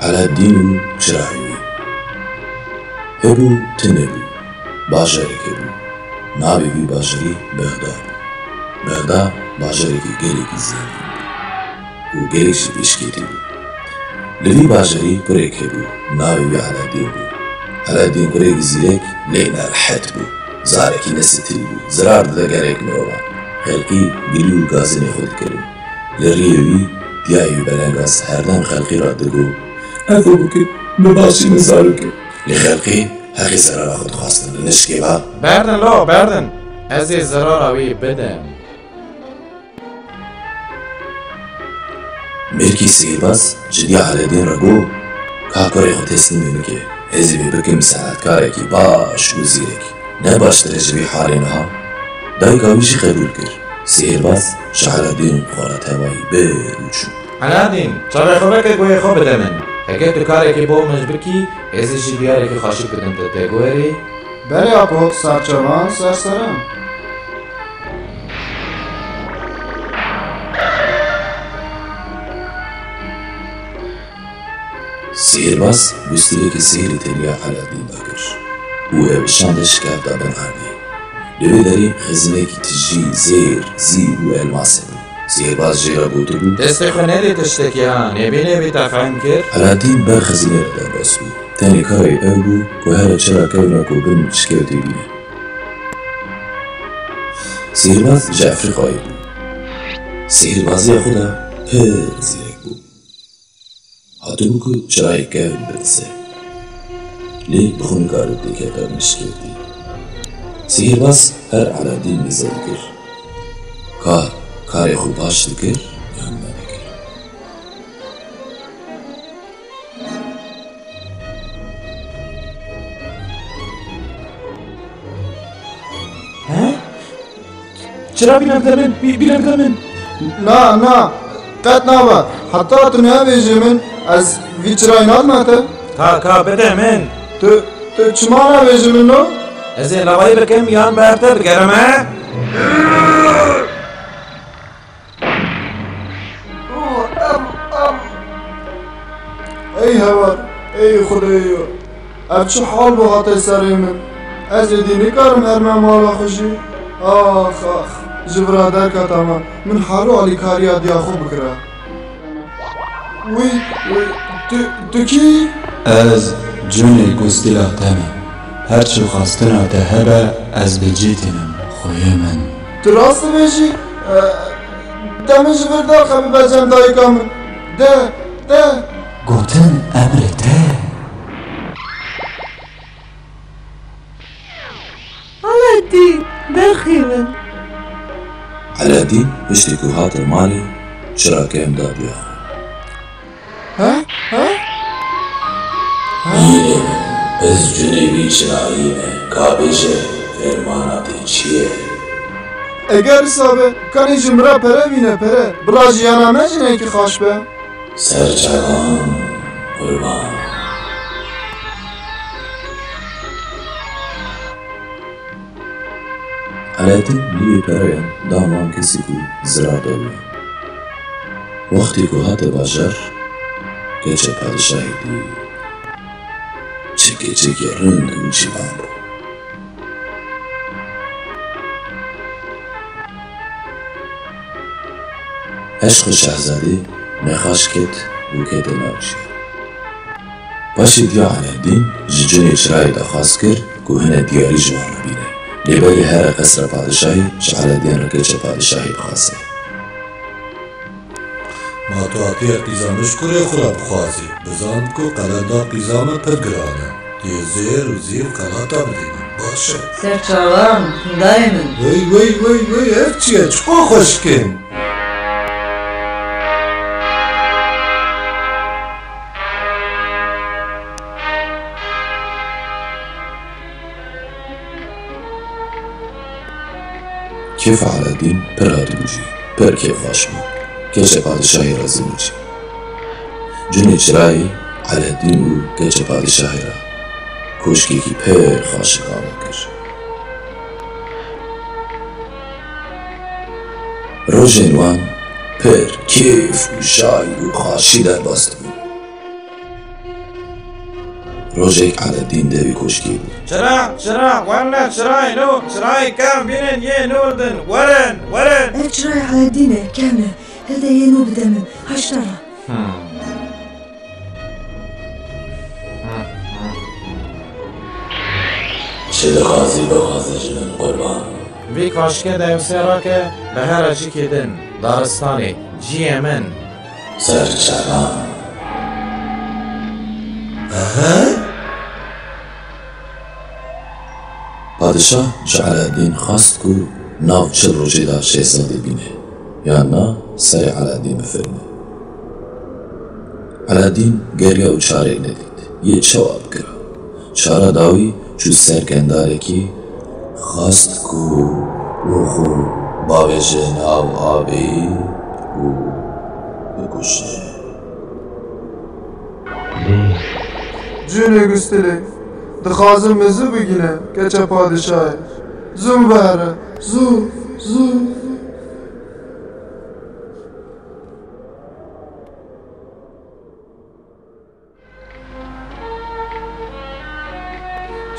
علالدین و چراوی هبو تنبو باجرێک هەبوو ناوی وی باژەری بەغدا بوو. بەغدا باژەرێکی گەلێکی زیندوو بوو و گەلێکی پێشکەوتوو بوو. لەوی باژەری کوڕێک هەبوو ناوی وی علادین بوو. علادین کوڕێکی زیرەک لێ ناڕەحەت بوو، زارێکی نەستری بوو، زرار دەدا گەرێک مرۆڤان خەڵقی گلی و گازنێ خۆ دکرد. لە ڕێوی پیاوی بەلەنگاز هەردەم خەڵقی ڕادەگۆ ئەفۆ بکرد بباسی نەزار بکرد. لێ خەڵقی هەقی زەرارا خۆ دخواستن لە نشکێوە بردن لۆ بردن ئەز ێ زەرارا وێ بدەم. مێرکی سیرباز جدیا علادین ڕەگۆ کا کوڕێ خۆ تێسلیمی بکێ هێزی بێ بکەم سەعاتکارێکی باش و زیرەکی نە باشترە ژەوی حالێنەها. دایکا ویشی قبول کرد. سیرباز ji علادین خۆرە تەوایی بێ و چوو. علادین چاوێ خۆ بەکە گوێ خۆ بدە من ئەگەر تو کارێکی بۆ منش بکی ئێزیشی بیارێکی خاشی بدەم تە تێگوێری بەرێ ئاپۆ سارچەوان سەرسەرم. سیرباز گوسترێکی سێری تەنیا علادیندا کرد و ئێوەشان شکافدا بەنهاردی. لەوێ دەری خزمێکی تژی زێر زیب و ئەلماسێ بوو. سیرباز ژێرە گوتو بوو دەستی خۆ نەدێتە شتێکیان نێبێ تەفەهم کرد. علادین بەر خزمێرە دەربەست بوو. تەنی کاری ئەو بوو کە هەرە چرا کەونەکە و بن شکێوتی بینێ. سیرباز ji ئەفریقایê bû. Sêrbaziya xwe de pir zêrek bû. Hatibû ku çirayê kevn bidise. Lê bixwe nikaribe têkeve mişkevtî. Sêrbaz her Aladînê zêr dikir. Karê xwe baş dikir yan nedikir. چرا بینم دەمن بینم دەمن نا قەت ناوە حتا tu nebêjî min ez vî çirayê nadimete. کا بدە من Tu çima nebêjî min no? ئەز ێ لەوەی بکەم یان بەرتە بگەرەمە. Ey hevar, ey xudayê, ev çi hal bû hate serê min. Ez êdî nikarim herme mala xwe jî. Ax ji biraderketa me min halo alîkariya diya xwe bikire. Wî tu kî? Ez cûnê gustîla te me. Her çi xastina te hebe ez bicî tînim xweyê min. Tu rast dibêjî? De min ji vir derxe bibecem dayika min. De. Gotin emrê te. Aladîn berxî min. Aladîn piştî ku hate malê çirake em da biya. Yînê ez cunê wî çirayî me ka bêje fermana te çi ye? Eger isabe kanî ji min re pere bîne pere. Bila jiyana me jinekî xaş be. Serçavan qurban. Aladîn lîvê pereyan da mam kesî ku zira dabûye. Wextê ku hate bajar keçe padişahê dî çekê ring û çîvan bû. Eşq şehzadê nexweş ket û kete nav şêr. Paşê diya Aladîn ji cunê çirayê de xwaz kir ku hine diyarî ji wan re bîne. Lêberî here qesra padişahî ji Aladîn re keçe padişahî bixwaze. Ma tu hatiye qîzamiş kurê xwe re bixwazî. Bizan ku qelenda qîzame pir giran e. Tu yê zêr û zîv qelata bidînin. Baş e. Serçavan hindayê min. Wey ev çi ye? Çiqo xweşkin. Kêf Aladîn pir hatibû jî, pir kêfxweş bû. Keçe padişahê re zîn çi. Cunê çirayê Aladîn û keçe padişahê re koşkekî pir xaşik ava kir. Rojên wan pir kêf û şayî û xaşî derbas dibûn. روژێک عەلەدین دەوی کۆشکی بوو. چرا وەرنە چرای نو چرای کام بینن یێ نوردن وەرن چرای عەلەدینە کامە هەدە یە نو بدە من هەشتەڕە چه دەخوازی بەخوازە ژنم قوربان وی کاشکە دەوسێڕاکە بە هەرەجی کردن دارستانی جیە من سەرچەران پادشاه ji عەلەدین خواست ku nav çil rojê da şehzadê bîne yan na serê عەلەدین bifirme. عەلەدین geriya û çarek nedît yê çawa bikira. Çara dawî çû ser gendarekî xwast ku û xwe bavêje nav avê û bikuşe. Cûnê gustilê dixwazim min zû bigîne keça padişahê. Zû bibere zû.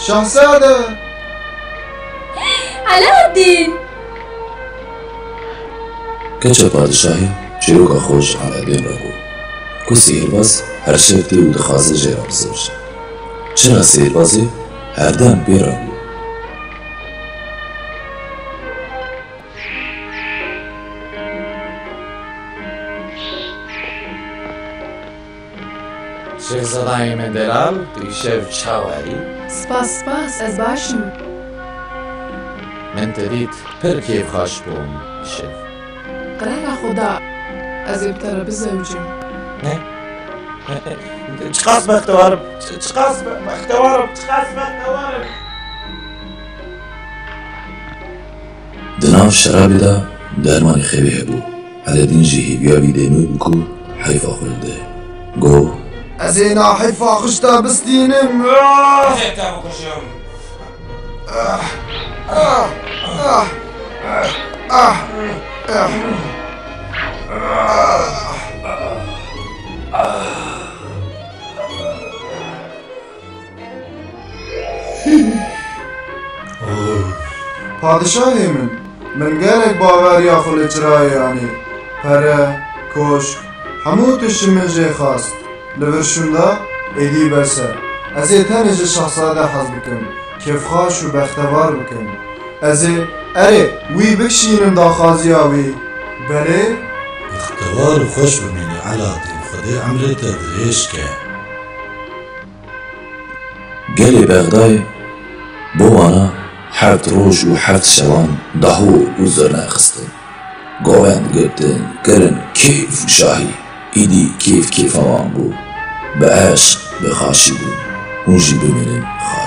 Şahzade! عەلەدین Keça padişahê çîroka xwe ji عەلەدین re bû ku sêrbaz her şev tê û dixwaze jêra bizewje. Çira sêrbazê herdem pêra bû. شێزەدای من دەلال توی چاوەری سپاس ئەس باشم من تدید پر کێفخاش بووم شێف قەرارە خۆدا ئەز ێ بتەرە بزەوجم چقاس بەختەوارم چقاس بەختەوارم Di nav şerabê da dermanê xewê hebû. عەلەدین jî hêviya wî dêmî bû ku heyfa xwe li dê. Got Ez ê naheyfa xişta bistînim. Padişahê min gelek baveriya xwe li çirayê anî. Pere, koşk, hemû tiştî min jê xwast. Li vir şûnda êdî berser. Ez ê tenê ji şehzade hez bikim, kêfxaş û bextewar bikim. Ez ê erê wî bikişînim daxwaziya wî. Belê? Bextewar û xweş bimînî Alaaddin, Xwedê emrê te dirêj ke. gelê Bexdayê bo wana heft roj û heft şevan dahû û zirne xistin. Govend girtin, kirin kêf û şahî. Îdî kêf kêfa wan bû. Bi eşq, bi xaşî bûn. Hûn jî bimînin xaşî.